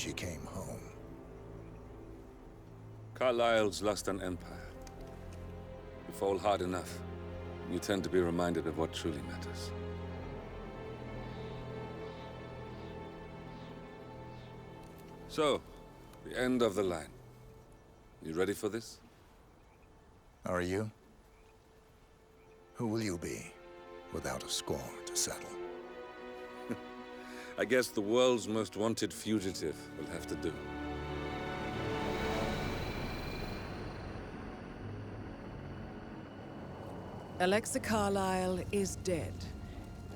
she came home. Carlyle's lost an empire. You fall hard enough, you tend to be reminded of what truly matters. So, the end of the line. You ready for this? Are you? Who will you be, without a score to settle? I guess the world's most wanted fugitive will have to do. Alexa Carlyle is dead.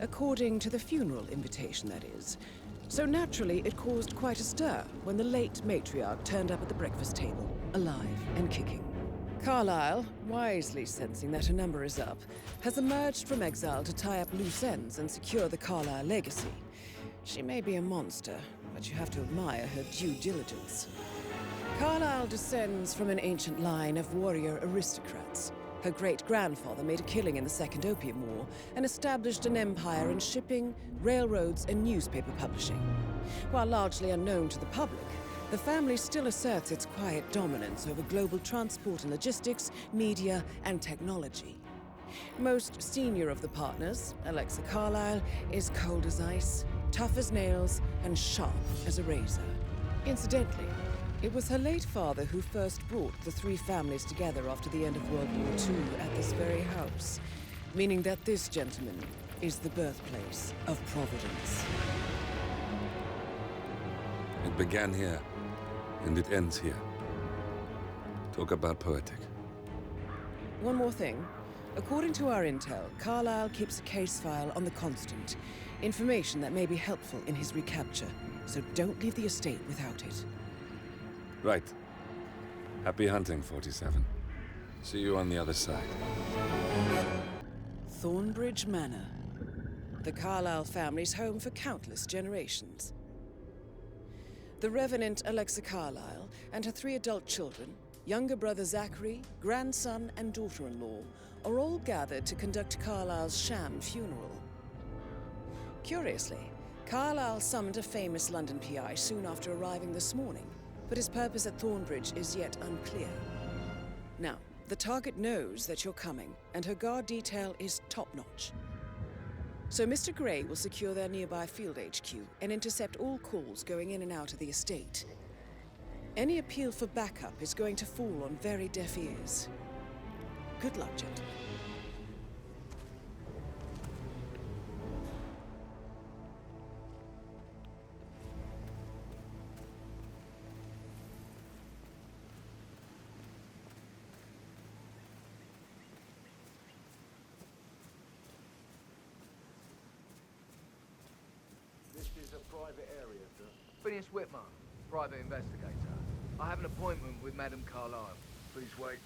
According to the funeral invitation, that is. So naturally, it caused quite a stir when the late matriarch turned up at the breakfast table, alive and kicking. Carlyle, wisely sensing that her number is up, has emerged from exile to tie up loose ends and secure the Carlyle legacy. She may be a monster, but you have to admire her due diligence. Carlyle descends from an ancient line of warrior aristocrats. Her great-grandfather made a killing in the Second Opium War and established an empire in shipping, railroads, and newspaper publishing. While largely unknown to the public, the family still asserts its quiet dominance over global transport and logistics, media, and technology. Most senior of the partners, Alexa Carlyle, is cold as ice, tough as nails, and sharp as a razor. Incidentally, it was her late father who first brought the three families together after the end of World War II at this very house, meaning that this gentleman is the birthplace of Providence. It began here, and it ends here. Talk about poetic. One more thing. According to our intel, Carlyle keeps a case file on the Constant, information that may be helpful in his recapture, so don't leave the estate without it. Right. Happy hunting, 47. See you on the other side. Thornbridge Manor. The Carlyle family's home for countless generations. The Revenant Alexa Carlyle and her 3 adult children, younger brother Zachary, grandson, and daughter-in-law, are all gathered to conduct Carlyle's sham funeral. Curiously, Carlyle summoned a famous London PI soon after arriving this morning, but his purpose at Thornbridge is yet unclear. Now, the target knows that you're coming, and her guard detail is top-notch. So Mr. Gray will secure their nearby field HQ and intercept all calls going in and out of the estate. Any appeal for backup is going to fall on very deaf ears. Good luck, gentlemen. This is a private area, sir. Phineas HITMAN, private investigator. I have an appointment with Madame Carlyle. Please wait.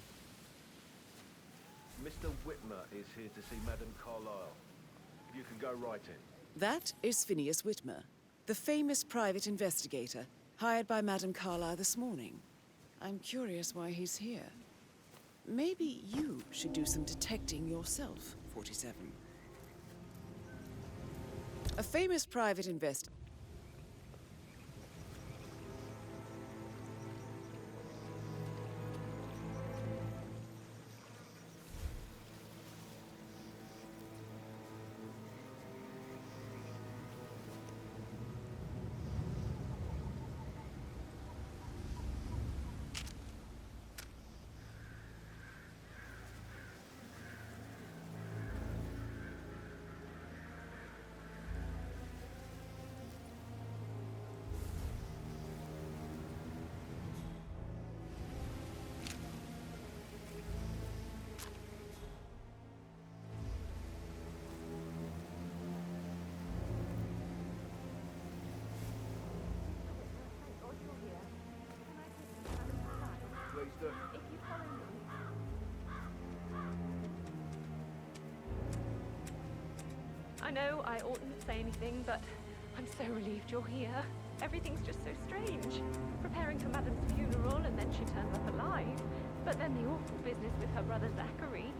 Mr. Whitmer is here to see Madame Carlyle. You can go right in. That is Phineas Whitmer, the famous private investigator hired by Madame Carlyle this morning. I'm curious why he's here. Maybe you should do some detecting yourself, 47. A famous private investigator. Please do. I know I oughtn't say anything, but I'm so relieved you're here. Everything's just so strange. Preparing for Madame's funeral, and then she turns up alive. But then the awful business with her brother Zachary,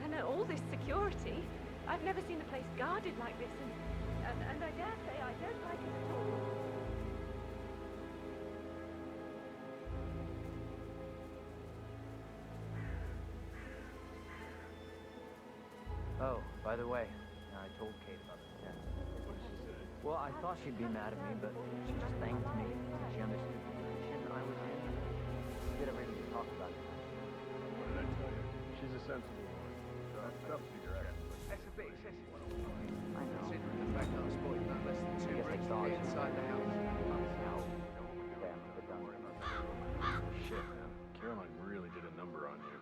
and all this security. I've never seen the place guarded like this, and I dare say I don't like it at all. Oh, by the way, I told Kate about the test. What did she say? Well, I thought she'd be mad at me, but she just thanked me. She understood the position I was in. We did everything we talked about it. What did I tell you? She's a sensible woman. So that's tough to figure out. That's a bit excessive. I know. Considering the fact that I spotted no less than two bricks inside the house. Shit, man. Caroline really did a number on you.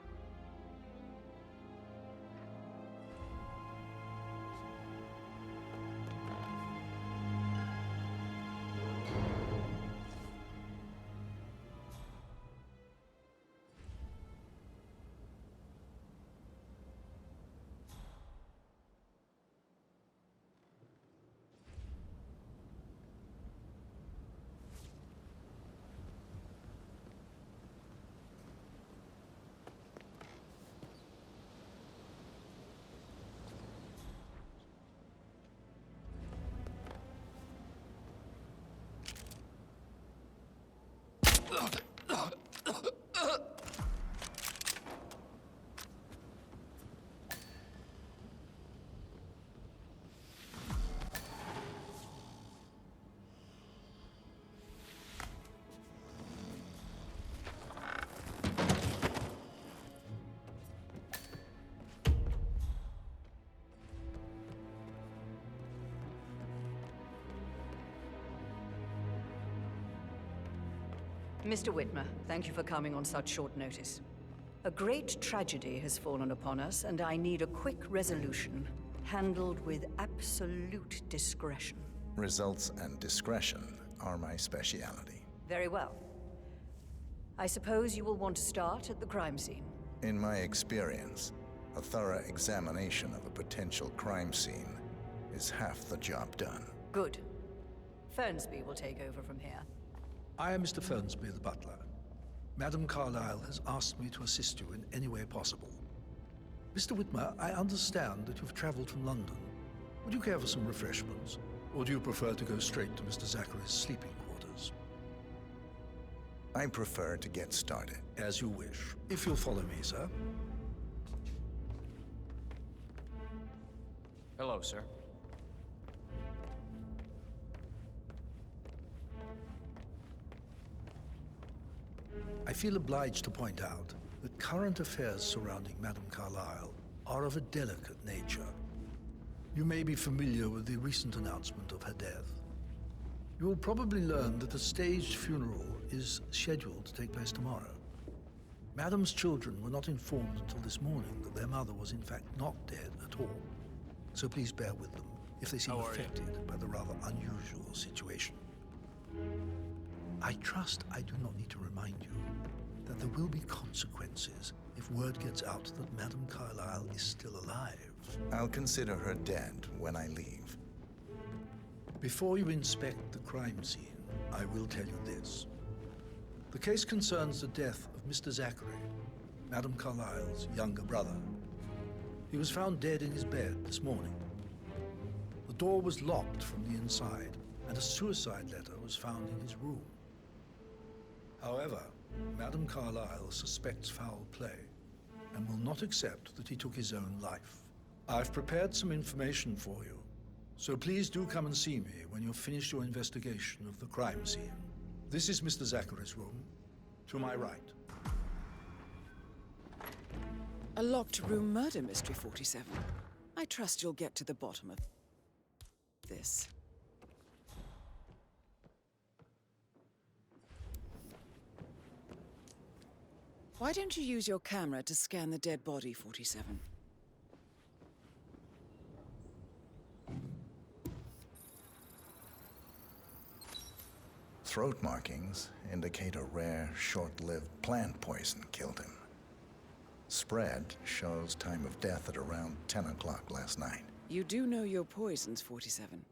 Mr. Whitmer, thank you for coming on such short notice. A great tragedy has fallen upon us, and I need a quick resolution, handled with absolute discretion. Results and discretion are my speciality. Very well. I suppose you will want to start at the crime scene. In my experience, a thorough examination of a potential crime scene is half the job done. Good. Fernsby will take over from here. I am Mr. Fernsby, the butler. Madam Carlyle has asked me to assist you in any way possible. Mr. Whitmer, I understand that you've traveled from London. Would you care for some refreshments? Or do you prefer to go straight to Mr. Zachary's sleeping quarters? I prefer to get started. As you wish. If you'll follow me, sir. Hello, sir. I feel obliged to point out that current affairs surrounding Madame Carlyle are of a delicate nature. You may be familiar with the recent announcement of her death. You will probably learn that a staged funeral is scheduled to take place tomorrow. Madame's children were not informed until this morning that their mother was in fact not dead at all. So please bear with them if they seem affected by the rather unusual situation. I trust I do not need to remind you that there will be consequences if word gets out that Madame Carlyle is still alive. I'll consider her dead when I leave. Before you inspect the crime scene, I will tell you this. The case concerns the death of Mr. Zachary, Madame Carlyle's younger brother. He was found dead in his bed this morning. The door was locked from the inside, and a suicide letter was found in his room. However, Madame Carlyle suspects foul play and will not accept that he took his own life. I've prepared some information for you, so please do come and see me when you've finished your investigation of the crime scene. This is Mr. Zachary's room, to my right. A locked room murder mystery, 47. I trust you'll get to the bottom of this. Why don't you use your camera to scan the dead body, 47? Throat markings indicate a rare, short-lived plant poison killed him. Spread shows time of death at around 10 o'clock last night. You do know your poisons, 47.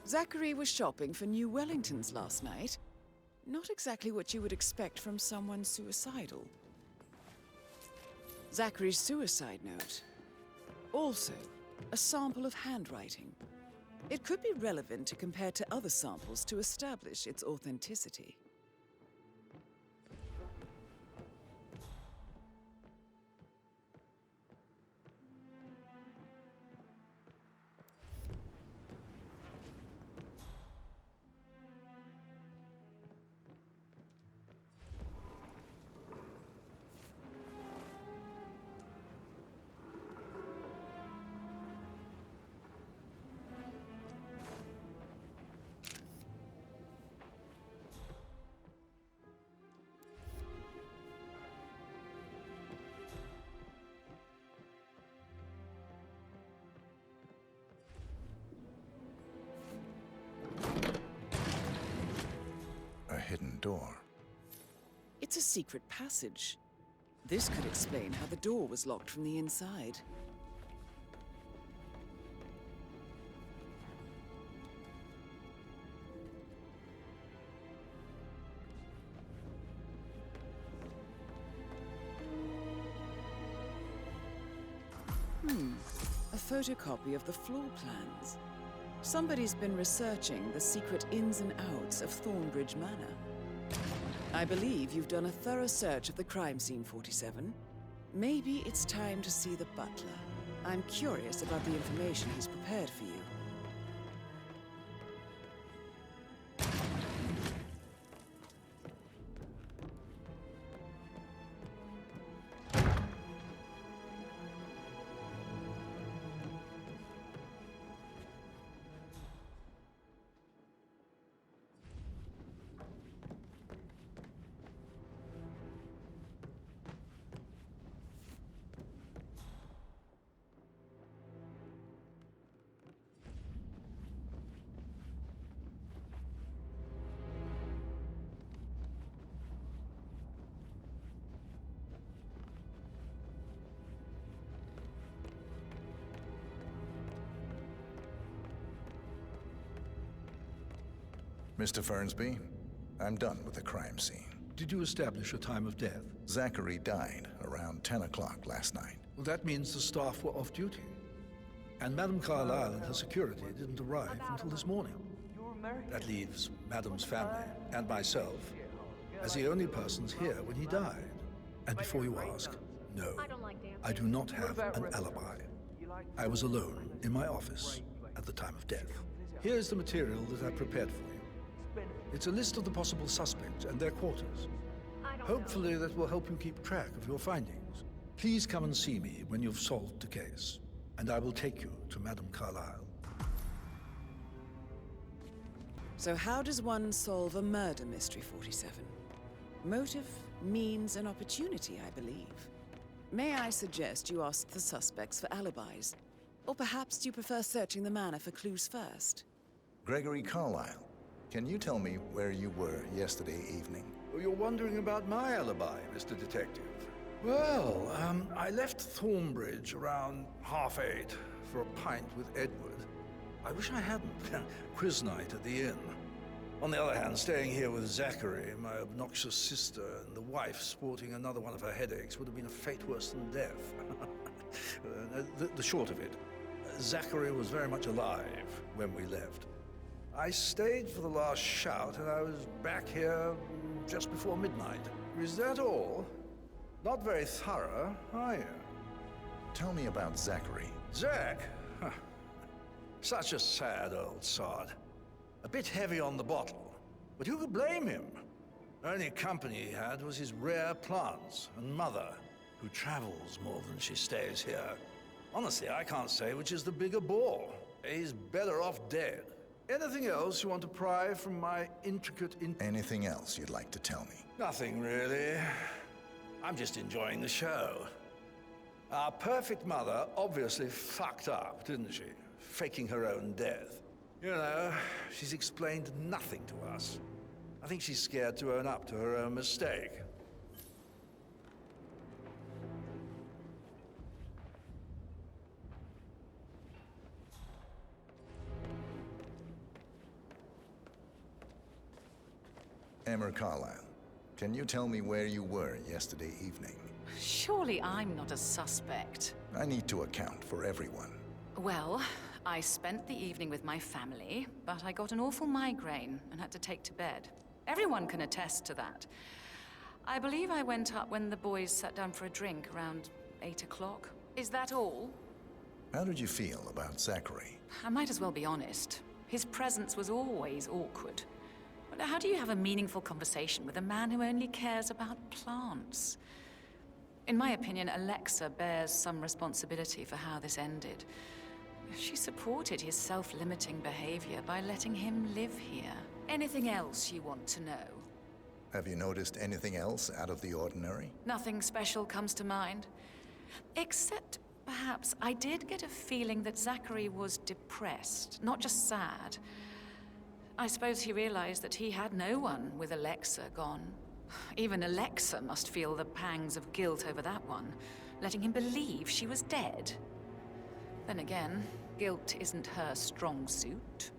Zachary was shopping for new Wellingtons last night. Not exactly what you would expect from someone suicidal. Zachary's suicide note. Also, a sample of handwriting. It could be relevant to compare to other samples to establish its authenticity. A hidden door. It's a secret passage. This could explain how the door was locked from the inside. A photocopy of the floor plans. Somebody's been researching the secret ins and outs of Thornbridge Manor. I believe you've done a thorough search of the crime scene, 47. Maybe it's time to see the butler. I'm curious about the information he's prepared for you. Mr. Fernsby, I'm done with the crime scene. Did you establish a time of death? Zachary died around 10 o'clock last night. Well, that means the staff were off duty. And Madame Carlyle and her security didn't arrive until this morning. That leaves Madame's family and myself as the only persons here when he died. And before you ask, no, I do not have an alibi. I was alone in my office at the time of death. Here's the material that I prepared for you. It's a list of the possible suspects and their quarters. Hopefully that will help you keep track of your findings. Please come and see me when you've solved the case, and I will take you to Madame Carlyle. So how does one solve a murder mystery, 47? Motive, means, and opportunity, I believe. May I suggest you ask the suspects for alibis? Or perhaps you prefer searching the manor for clues first? Gregory Carlyle, can you tell me where you were yesterday evening? Oh, you're wondering about my alibi, Mr. Detective. Well, I left Thornbridge around 8:30 for a pint with Edward. I wish I hadn't. Quiz night at the inn. On the other hand, staying here with Zachary, my obnoxious sister, and the wife sporting another one of her headaches would have been a fate worse than death. The short of it, Zachary was very much alive when we left. I stayed for the last shout, and I was back here just before midnight. Is that all? Not very thorough, are you? Tell me about Zachary. Zach? Huh. Such a sad old sod. A bit heavy on the bottle, but who could blame him? The only company he had was his rare plants and mother, who travels more than she stays here. Honestly, I can't say which is the bigger bore. He's better off dead. Anything else you want to pry from my intricate Anything else you'd like to tell me? Nothing, really. I'm just enjoying the show. Our perfect mother obviously fucked up, didn't she? Faking her own death. You know, she's explained nothing to us. I think she's scared to own up to her own mistake. Emmer Carlyle, can you tell me where you were yesterday evening? Surely I'm not a suspect. I need to account for everyone. Well, I spent the evening with my family, but I got an awful migraine and had to take to bed. Everyone can attest to that. I believe I went up when the boys sat down for a drink around 8 o'clock. Is that all? How did you feel about Zachary? I might as well be honest. His presence was always awkward. But how do you have a meaningful conversation with a man who only cares about plants? In my opinion, Alexa bears some responsibility for how this ended. She supported his self-limiting behavior by letting him live here. Anything else you want to know? Have you noticed anything else out of the ordinary? Nothing special comes to mind. Except, perhaps, I did get a feeling that Zachary was depressed, not just sad. I suppose he realized that he had no one with Alexa gone. Even Alexa must feel the pangs of guilt over that one, letting him believe she was dead. Then again, guilt isn't her strong suit.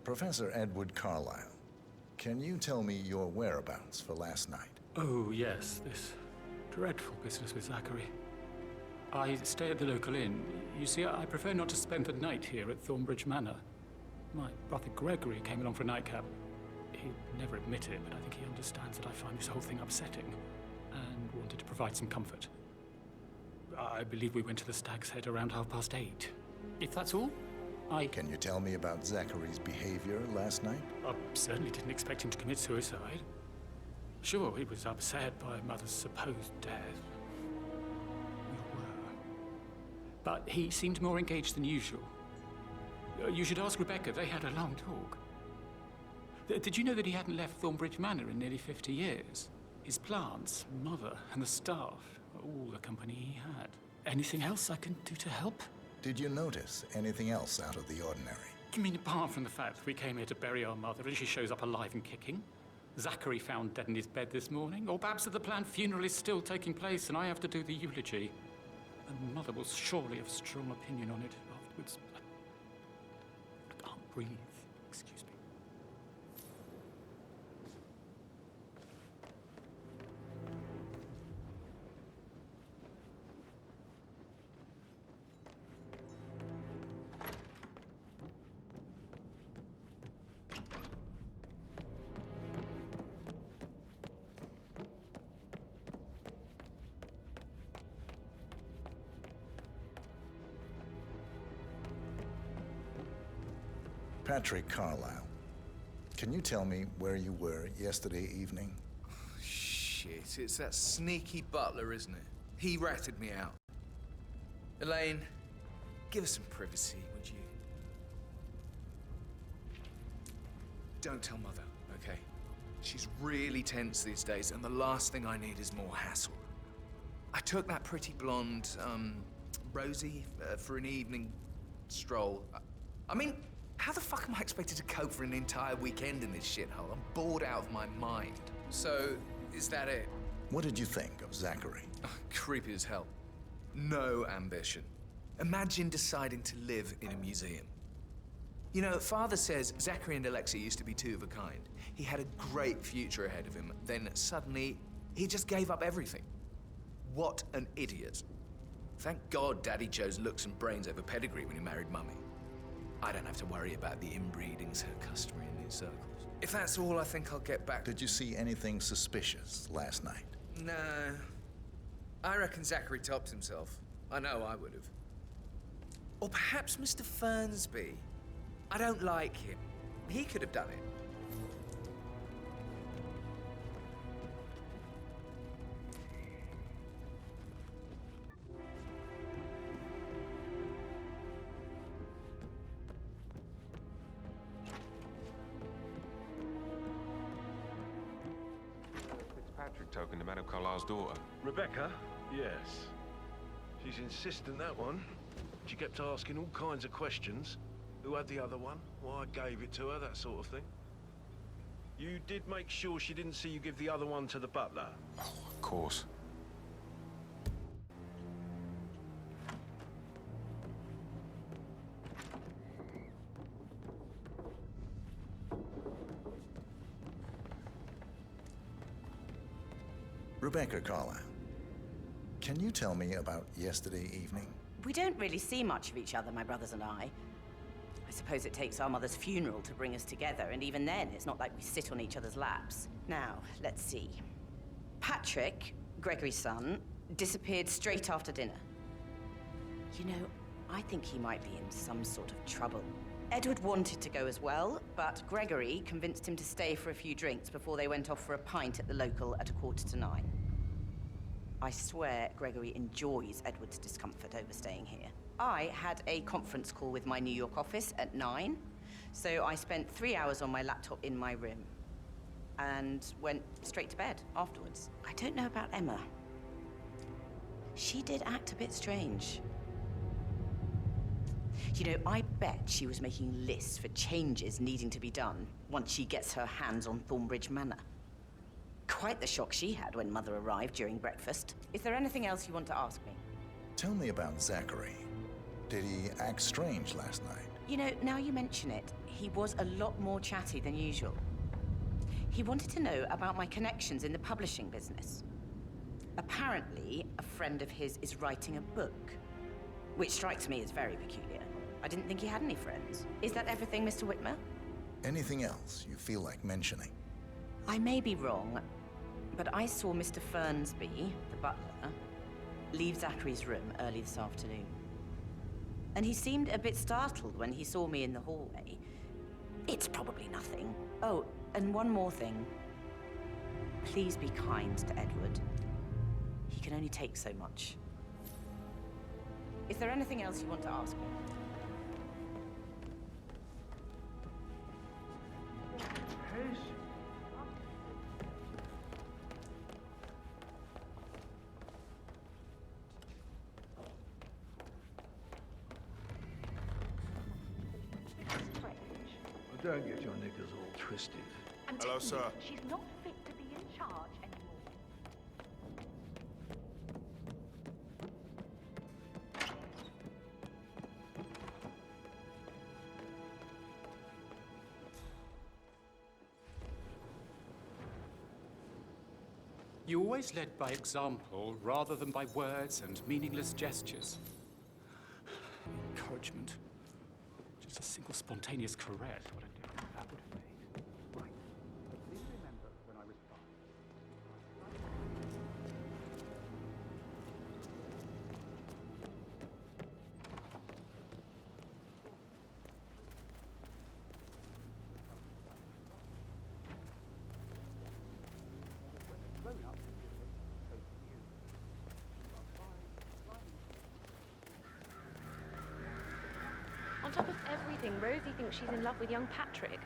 Professor Edward Carlyle, can you tell me your whereabouts for last night? Oh, yes, this dreadful business with Zachary. I stay at the local inn. You see, I prefer not to spend the night here at Thornbridge Manor. My brother Gregory came along for a nightcap. He'd never admit it, but I think he understands that I find this whole thing upsetting and wanted to provide some comfort. I believe we went to the Stag's Head around 8:30. If that's all, Can you tell me about Zachary's behavior last night? I certainly didn't expect him to commit suicide. Sure, he was upset by Mother's supposed death. We were. But he seemed more engaged than usual. You should ask Rebecca. They had a long talk. Did you know that he hadn't left Thornbridge Manor in nearly 50 years? His plants, Mother, and the staff, all the company he had. Anything else I can do to help? Did you notice anything else out of the ordinary? You mean apart from the fact that we came here to bury our mother and she shows up alive and kicking? Zachary found dead in his bed this morning? Or perhaps that the planned funeral is still taking place and I have to do the eulogy? And Mother will surely have a strong opinion on it afterwards. I can't breathe. Excuse me. Patrick Carlyle, can you tell me where you were yesterday evening? Shit, it's that sneaky butler, isn't it? He ratted me out. Elaine, give us some privacy, would you? Don't tell Mother, okay? She's really tense these days, and the last thing I need is more hassle. I took that pretty blonde, Rosie, for an evening stroll. I mean, how the fuck am I expected to cope for an entire weekend in this shithole? I'm bored out of my mind. So, is that it? What did you think of Zachary? Creepy as hell. No ambition. Imagine deciding to live in a museum. You know, Father says Zachary and Alexa used to be two of a kind. He had a great future ahead of him. Then suddenly, he just gave up everything. What an idiot. Thank God Daddy chose looks and brains over pedigree when he married Mummy. I don't have to worry about the inbreeding so customary in these circles. If that's all, I think I'll get back. Did you see anything suspicious last night? No. I reckon Zachary topped himself. I know I would have. Or perhaps Mr. Fernsby. I don't like him. He could have done it. Fitzpatrick token to Madame Carlyle's daughter. Rebecca? Yes. She's insistent, that one. She kept asking all kinds of questions. Who had the other one? Why I gave it to her, that sort of thing. You did make sure she didn't see you give the other one to the butler? Oh, of course. Rebecca Carlyle, can you tell me about yesterday evening? We don't really see much of each other, my brothers and I. I suppose it takes our mother's funeral to bring us together, and even then, it's not like we sit on each other's laps. Now, let's see. Patrick, Gregory's son, disappeared straight after dinner. You know, I think he might be in some sort of trouble. Edward wanted to go as well, but Gregory convinced him to stay for a few drinks before they went off for a pint at the local at 9:15. I swear Gregory enjoys Edward's discomfort over staying here. I had a conference call with my New York office at 9, so I spent 3 hours on my laptop in my room and went straight to bed afterwards. I don't know about Emma. She did act a bit strange. You know, I bet she was making lists for changes needing to be done once she gets her hands on Thornbridge Manor. Quite the shock she had when Mother arrived during breakfast. Is there anything else you want to ask me? Tell me about Zachary. Did he act strange last night? You know, now you mention it, he was a lot more chatty than usual. He wanted to know about my connections in the publishing business. Apparently, a friend of his is writing a book, which strikes me as very peculiar. I didn't think he had any friends. Is that everything, Mr. Whitmer? Anything else you feel like mentioning? I may be wrong, but I saw Mr. Fernsby, the butler, leave Zachary's room early this afternoon. And he seemed a bit startled when he saw me in the hallway. It's probably nothing. Oh, and one more thing. Please be kind to Edward. He can only take so much. Is there anything else you want to ask me? Don't get your knickers all twisted. Hello, sir. She's not fit to be in charge anymore. You always led by example rather than by words and meaningless gestures. Encouragement. Just a single spontaneous caress. What a difference that would have made. Right. But please remember when I was 5. On top of everything, Rosie thinks she's in love with young Patrick.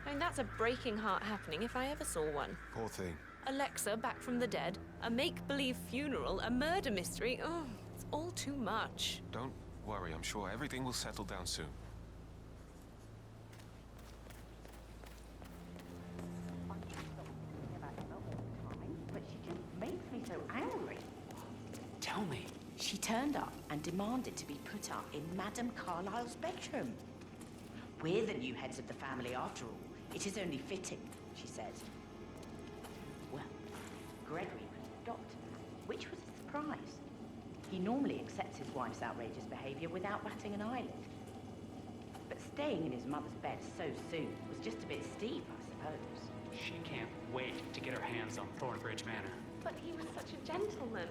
I mean, that's a breaking heart happening if I ever saw one. Poor thing. Alexa back from the dead, a make-believe funeral, a murder mystery. Oh, it's all too much. Don't worry, I'm sure everything will settle down soon. But she just makes me so angry. Tell me. She turned up and demanded to be put up in Madame Carlyle's bedroom. We're the new heads of the family after all. It is only fitting, she said. Well, Gregory was shocked, which was a surprise. He normally accepts his wife's outrageous behavior without batting an eyelid. But staying in his mother's bed so soon was just a bit steep, I suppose. She can't wait to get her hands on Thornbridge Manor. But he was such a gentleman.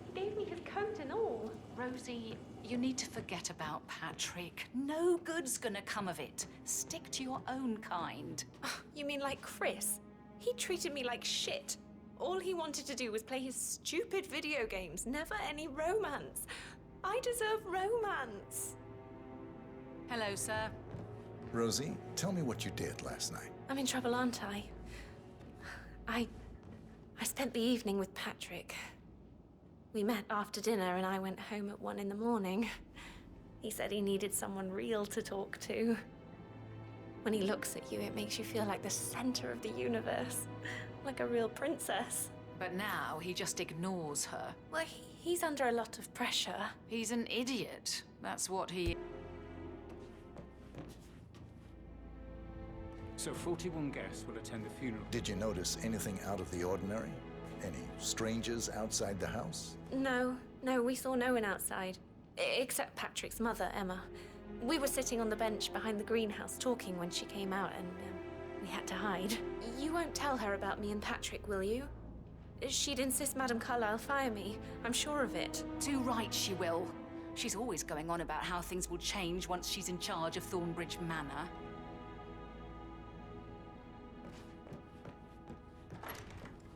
He gave me his coat and all. Rosie, you need to forget about Patrick. No good's gonna come of it. Stick to your own kind. You mean like Chris? He treated me like shit. All he wanted to do was play his stupid video games, never any romance. I deserve romance. Hello, sir. Rosie, tell me what you did last night. I'm in trouble, aren't I? I spent the evening with Patrick. We met after dinner and I went home at 1 in the morning. He said he needed someone real to talk to. When he looks at you, it makes you feel like the center of the universe. Like a real princess. But now he just ignores her. Well, he's under a lot of pressure. He's an idiot. That's what he... So 41 guests will attend the funeral. Did you notice anything out of the ordinary? Any strangers outside the house? No, we saw no one outside. Except Patrick's mother, Emma. We were sitting on the bench behind the greenhouse talking when she came out and we had to hide. You won't tell her about me and Patrick, will you? She'd insist Madame Carlyle fire me. I'm sure of it. Too right she will. She's always going on about how things will change once she's in charge of Thornbridge Manor.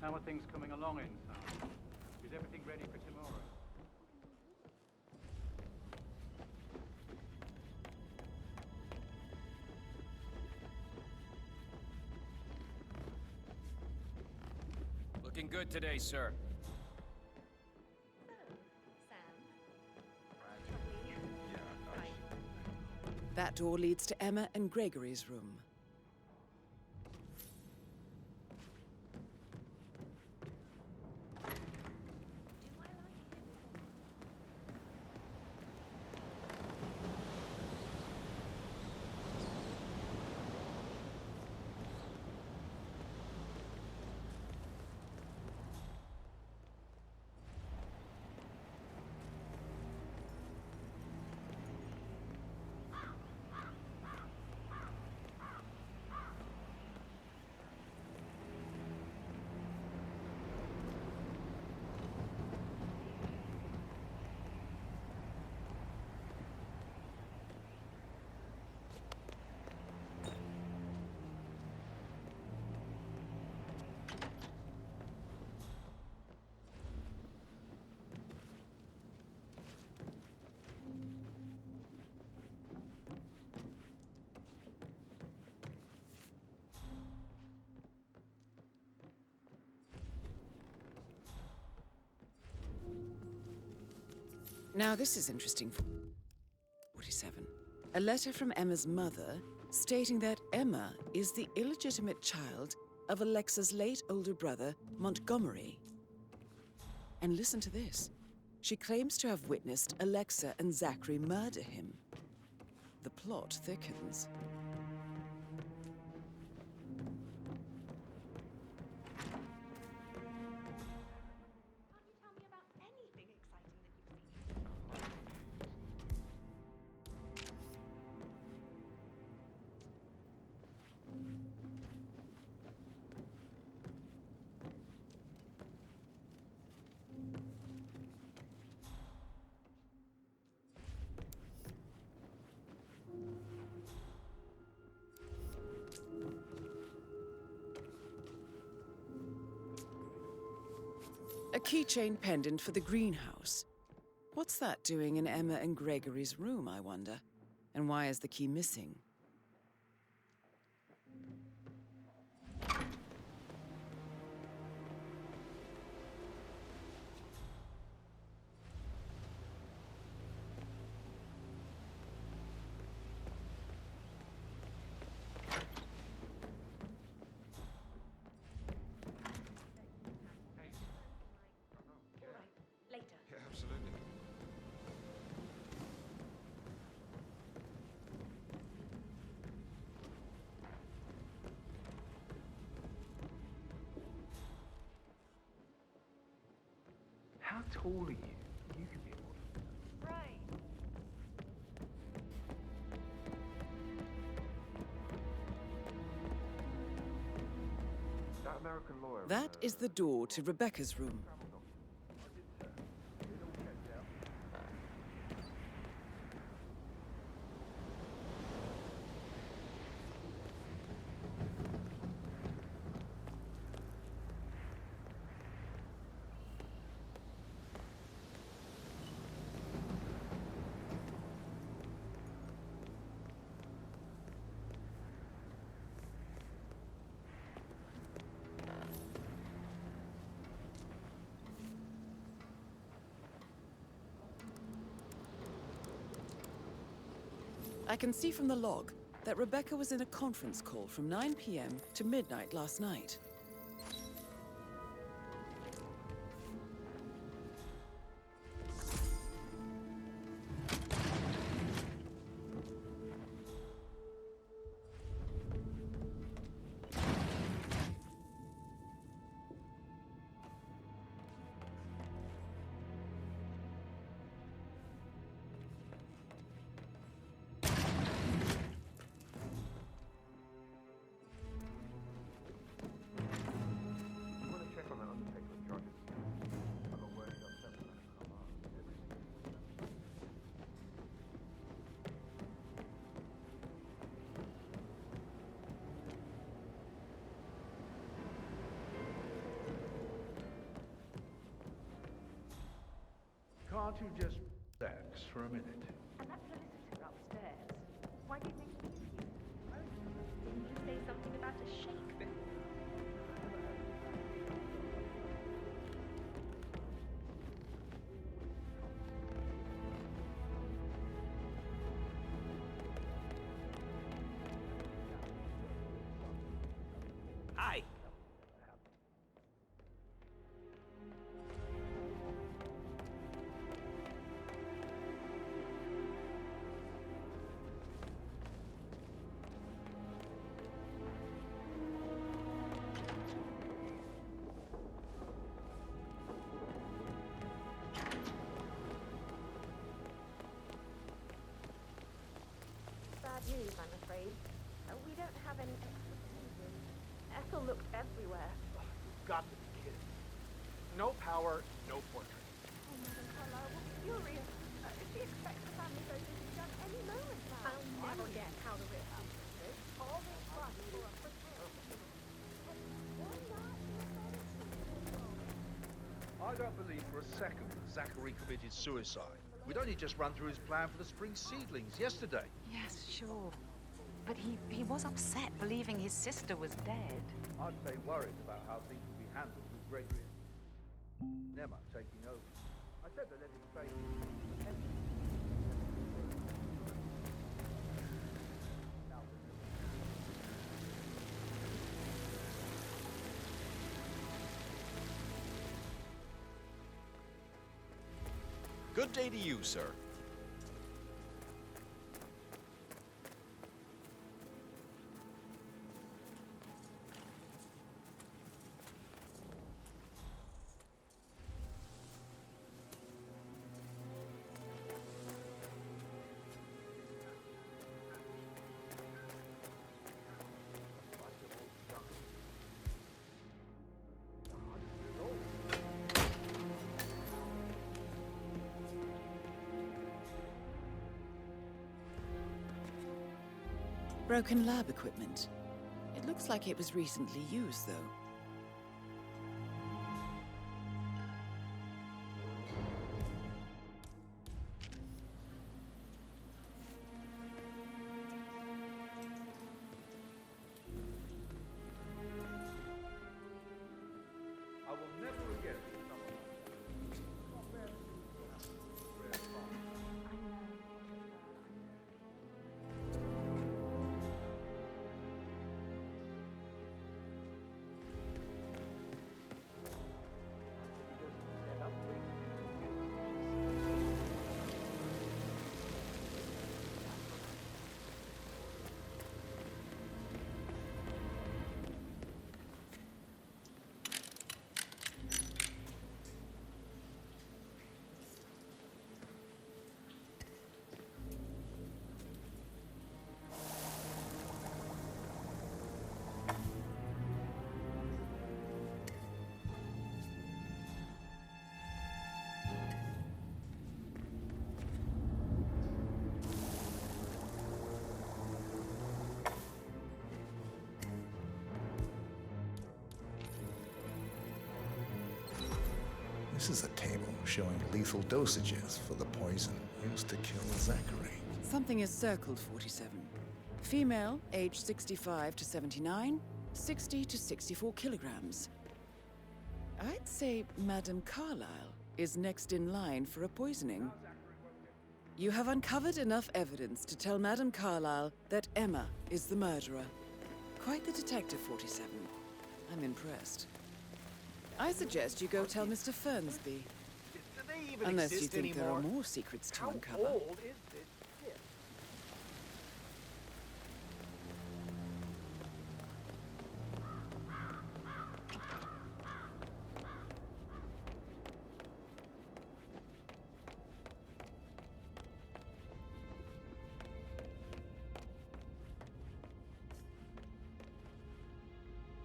How are things coming along inside? Is everything ready for tomorrow? Looking good today, sir. That door leads to Emma and Gregory's room. Now this is interesting. 47. A letter from Emma's mother stating that Emma is the illegitimate child of Alexa's late older brother, Montgomery. And listen to this. She claims to have witnessed Alexa and Zachary murder him. The plot thickens. A keychain pendant for the greenhouse. What's that doing in Emma and Gregory's room, I wonder? And why is the key missing? Yeah, absolutely. How tall are you? You could be a model. Right. That American lawyer. That is the door to Rebecca's room. I can see from the log that Rebecca was in a conference call from 9 p.m. to midnight last night. Can't you just relax for a minute? And that solicitor upstairs. Why do you think he's here? Didn't you say something about a shake before? Hi. Bad news, I'm afraid. We don't have any extra pages. Ethel looked everywhere. You've got to be kidding. No power, no portrait. Oh, Madam Carlyle will be furious. She expects the family photos to be done any moment now. I'll never get how to rip out this. All this fuss for a prepared. I don't believe for a second that Zachary committed suicide. We'd only just run through his plan for the spring seedlings yesterday. Yes, sure. But he was upset believing his sister was dead. I'd say worried about how things would be handled with Gregory and Emma taking over. I said to let him face Good day to you, sir. Broken lab equipment. It looks like it was recently used, though. I will never again be someone. This is a table showing lethal dosages for the poison used to kill Zachary. Something is circled 47. Female, age 65 to 79, 60 to 64 kilograms. I'd say Madame Carlyle is next in line for a poisoning. You have uncovered enough evidence to tell Madame Carlyle that Emma is the murderer. Quite the detective, 47. I'm impressed. I suggest you go tell Mr. Fernsby. Do they even Unless you exist think there are anymore? more secrets to How uncover. old is this ship?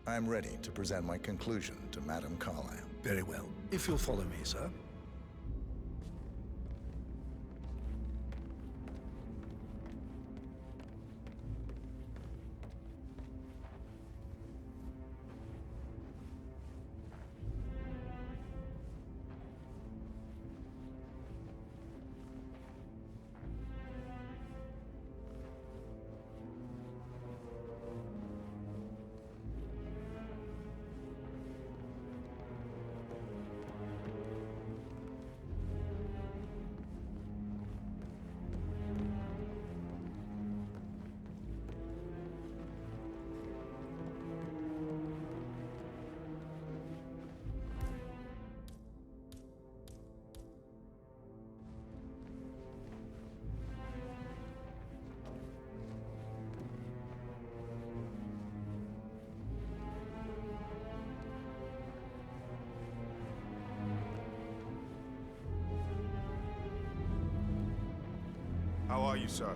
I'm ready to present my conclusion to Madame Carlyle. Very well. If you'll follow me, sir. How are you, sir?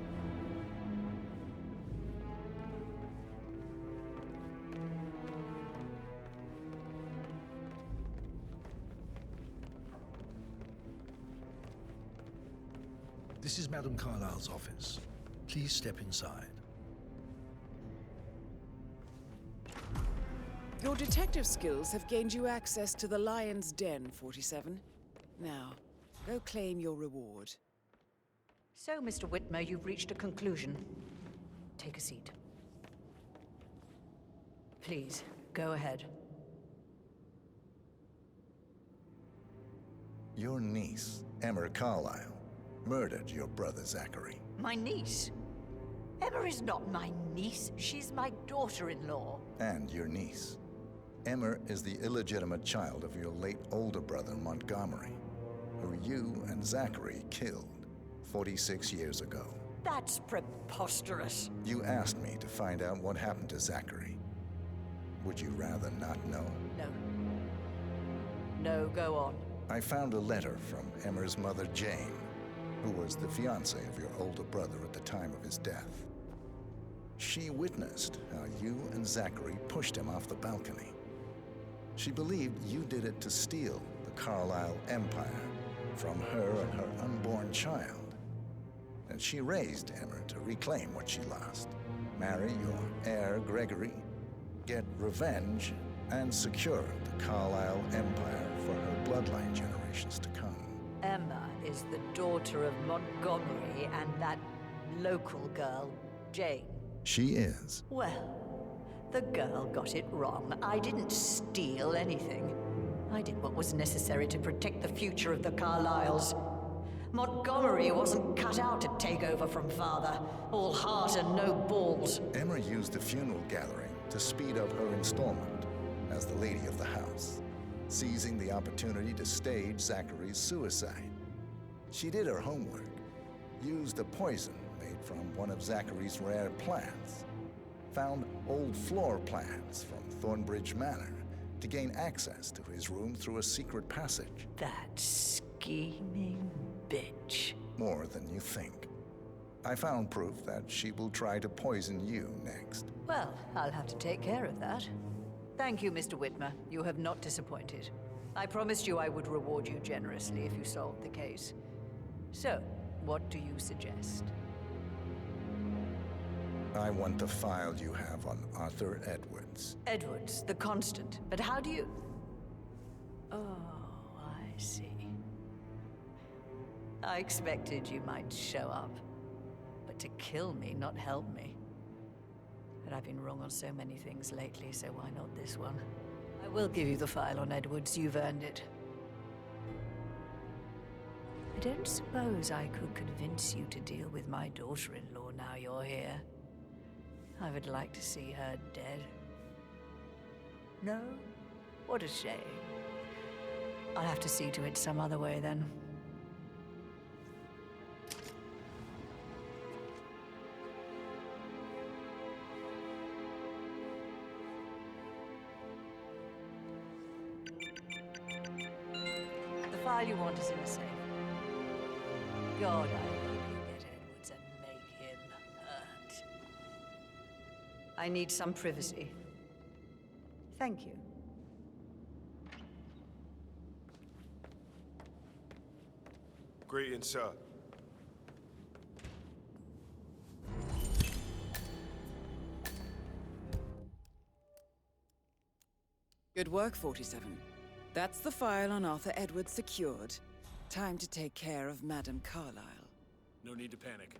This is Madame Carlyle's office. Please step inside. Your detective skills have gained you access to the Lion's Den, 47. Now, go claim your reward. So, Mr. Whitmer, you've reached a conclusion. Take a seat. Please, go ahead. Your niece, Emma Carlyle, murdered your brother Zachary. My niece? Emma is not my niece. She's my daughter-in-law. And your niece. Emma is the illegitimate child of your late older brother, Montgomery, who you and Zachary killed 46 years ago. That's preposterous. You asked me to find out what happened to Zachary. Would you rather not know? No. No, go on. I found a letter from Emma's mother, Jane, who was the fiancée of your older brother at the time of his death. She witnessed how you and Zachary pushed him off the balcony. She believed you did it to steal the Carlyle empire from her and her unborn child. And she raised Emma to reclaim what she lost, marry your heir, Gregory, get revenge, and secure the Carlyle empire for her bloodline generations to come. Emma is the daughter of Montgomery and that local girl, Jane. She is. Well, the girl got it wrong. I didn't steal anything. I did what was necessary to protect the future of the Carlyles. Montgomery wasn't cut out to take over from father. All heart and no balls. Emma used the funeral gathering to speed up her installment as the lady of the house, seizing the opportunity to stage Zachary's suicide. She did her homework, used a poison made from one of Zachary's rare plants, found old floor plans from Thornbridge Manor to gain access to his room through a secret passage. That scheming bitch. More than you think. I found proof that she will try to poison you next. Well, I'll have to take care of that. Thank you, Mr. Whitmer. You have not disappointed. I promised you I would reward you generously if you solved the case. So, what do you suggest? I want the file you have on Arthur Edwards. Edwards, the Constant. But how do you... Oh, I see. I expected you might show up. But to kill me, not help me. But I've been wrong on so many things lately, so why not this one? I will give you the file on Edwards. You've earned it. I don't suppose I could convince you to deal with my daughter-in-law now you're here. I would like to see her dead. No? What a shame. I'll have to see to it some other way then. The file you want is in the safe. God, I hope you get Edwards and make him hurt. I need some privacy. Thank you. Greetings, sir. Good work, 47. That's the file on Arthur Edwards secured. Time to take care of Madame Carlyle. No need to panic.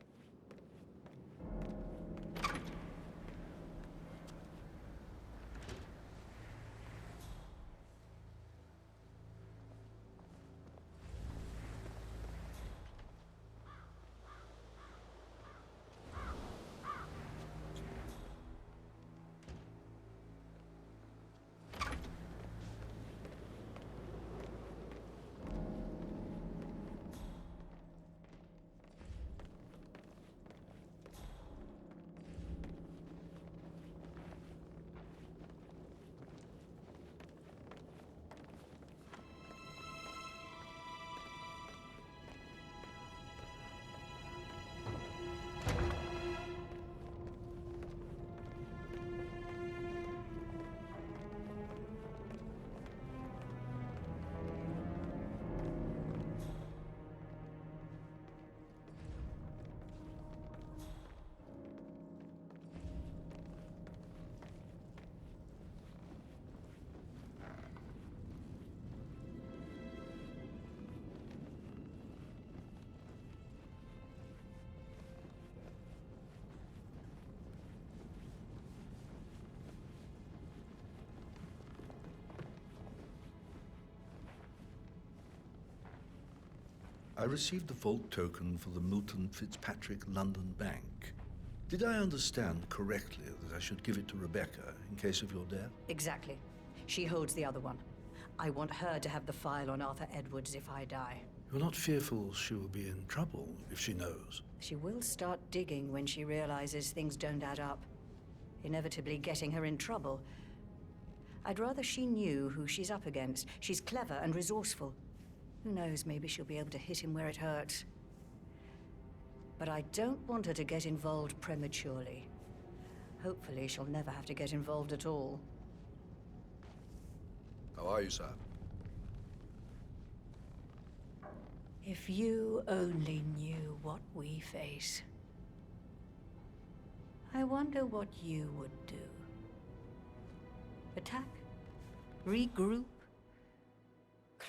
I received the vault token for the Milton Fitzpatrick London Bank. Did I understand correctly that I should give it to Rebecca in case of your death? Exactly. She holds the other one. I want her to have the file on Arthur Edwards if I die. You're not fearful she will be in trouble if she knows? She will start digging when she realizes things don't add up, inevitably getting her in trouble. I'd rather she knew who she's up against. She's clever and resourceful. Who knows, maybe she'll be able to hit him where it hurts. But I don't want her to get involved prematurely. Hopefully she'll never have to get involved at all. How are you, sir? If you only knew what we face, I wonder what you would do. Attack? Regroup?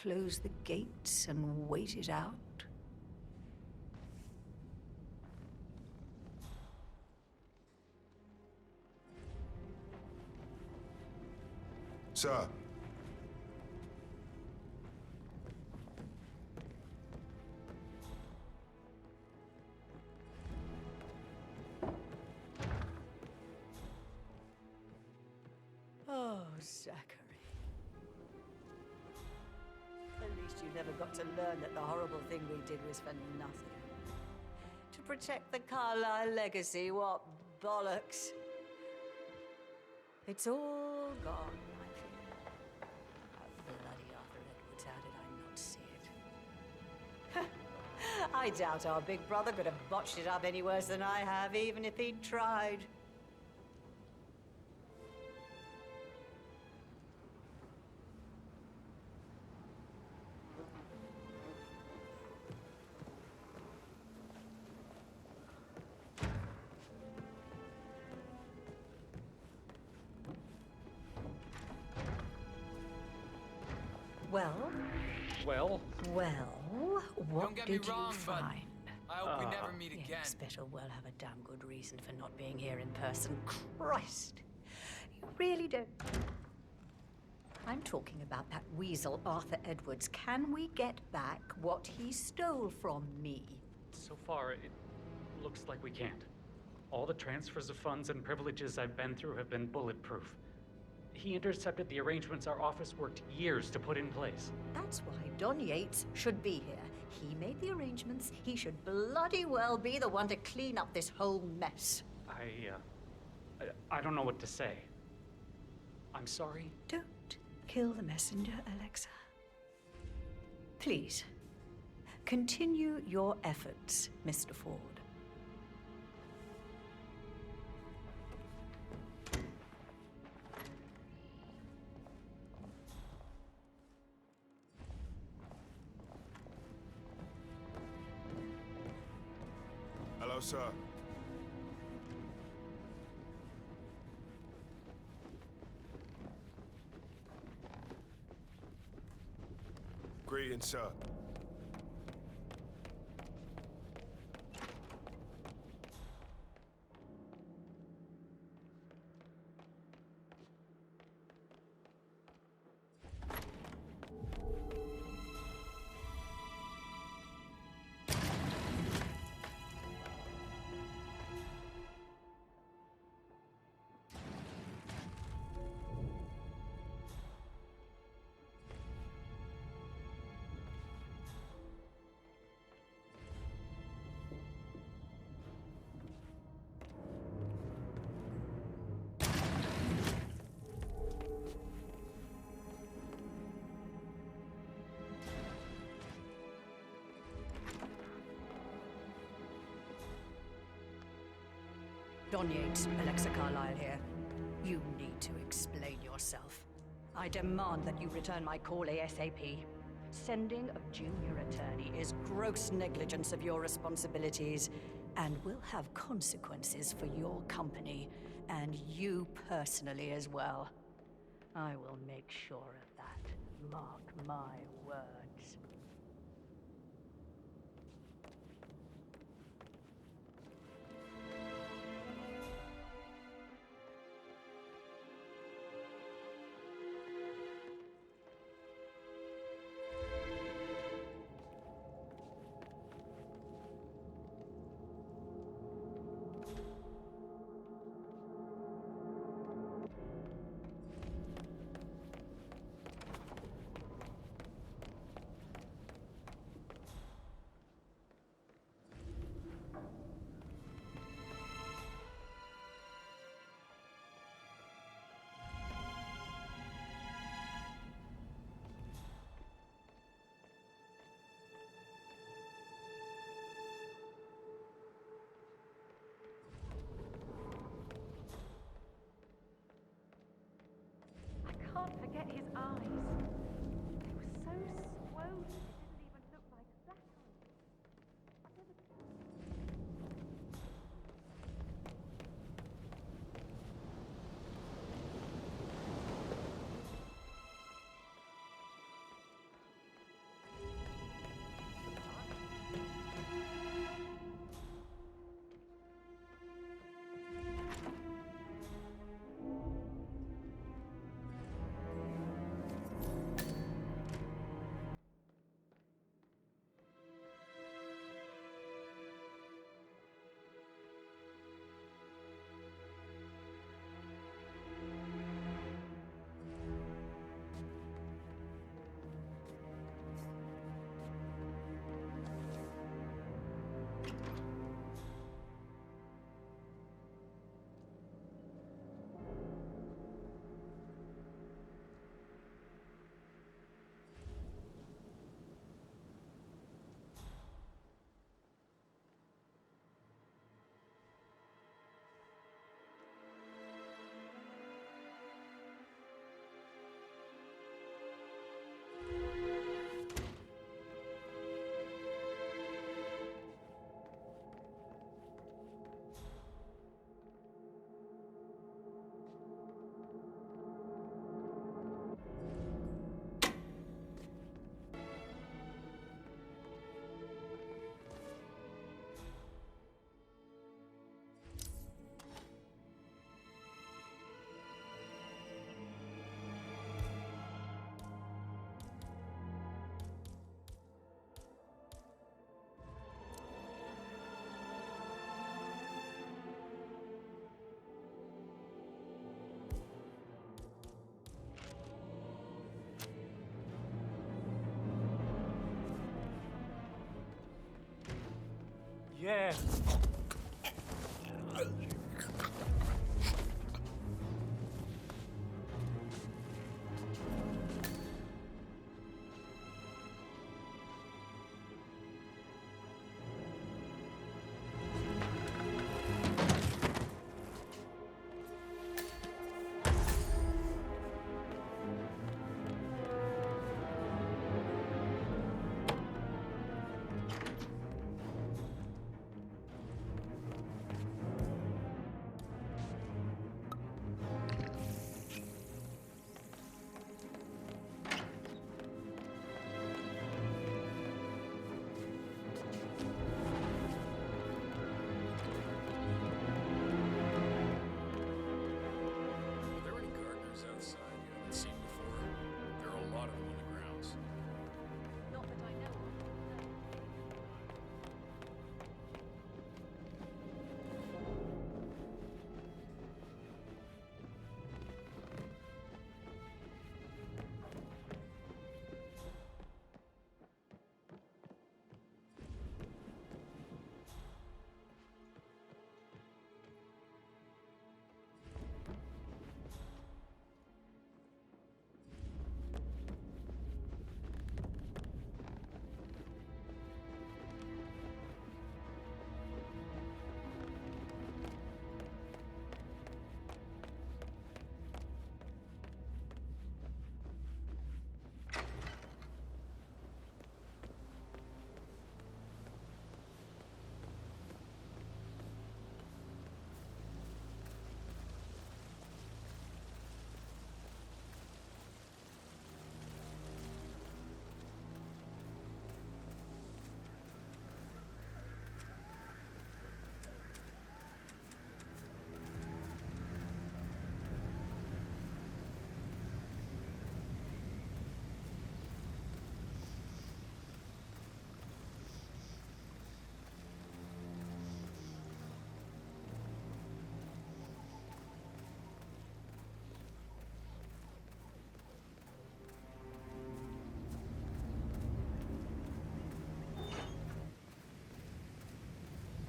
Close the gates and wait it out? Sir. Oh, Zachary. At least you never got to learn that the horrible thing we did was for nothing. To protect the Carlyle legacy, what bollocks. It's all gone, I feel. That bloody Arthur Edwards, how did I not see it? I doubt our big brother could have botched it up any worse than I have, even if he'd tried. Well? Well, what Don't get did me wrong, you but find? I hope we never meet You again. expect well have a damn good reason for not being here in person. Christ! You really don't. I'm talking about that weasel, Arthur Edwards. Can we get back what he stole from me? So far, it looks like we can't. All the transfers of funds and privileges I've been through have been bulletproof. He intercepted the arrangements our office worked years to put in place. That's why Don Yates should be here. He made the arrangements. He should bloody well be the one to clean up this whole mess. I don't know what to say. I'm sorry. Don't kill the messenger, Alexa. Please, continue your efforts, Mr. Ford. Hello, sir. Greetings, sir. Don Yates, Alexa Carlyle here. You need to explain yourself. I demand that you return my call ASAP. Sending a junior attorney is gross negligence of your responsibilities and will have consequences for your company and you personally as well. I will make sure of that. Mark my words. Yeah. Are there any gardeners outside you haven't seen before? There are a lot of them on the grounds. Not that I know of.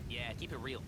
Yeah, keep it real.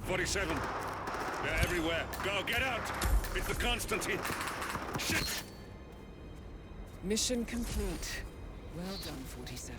'47. They're everywhere. Go, get out! It's the Constantine. Shit! Mission complete. Well done, 47.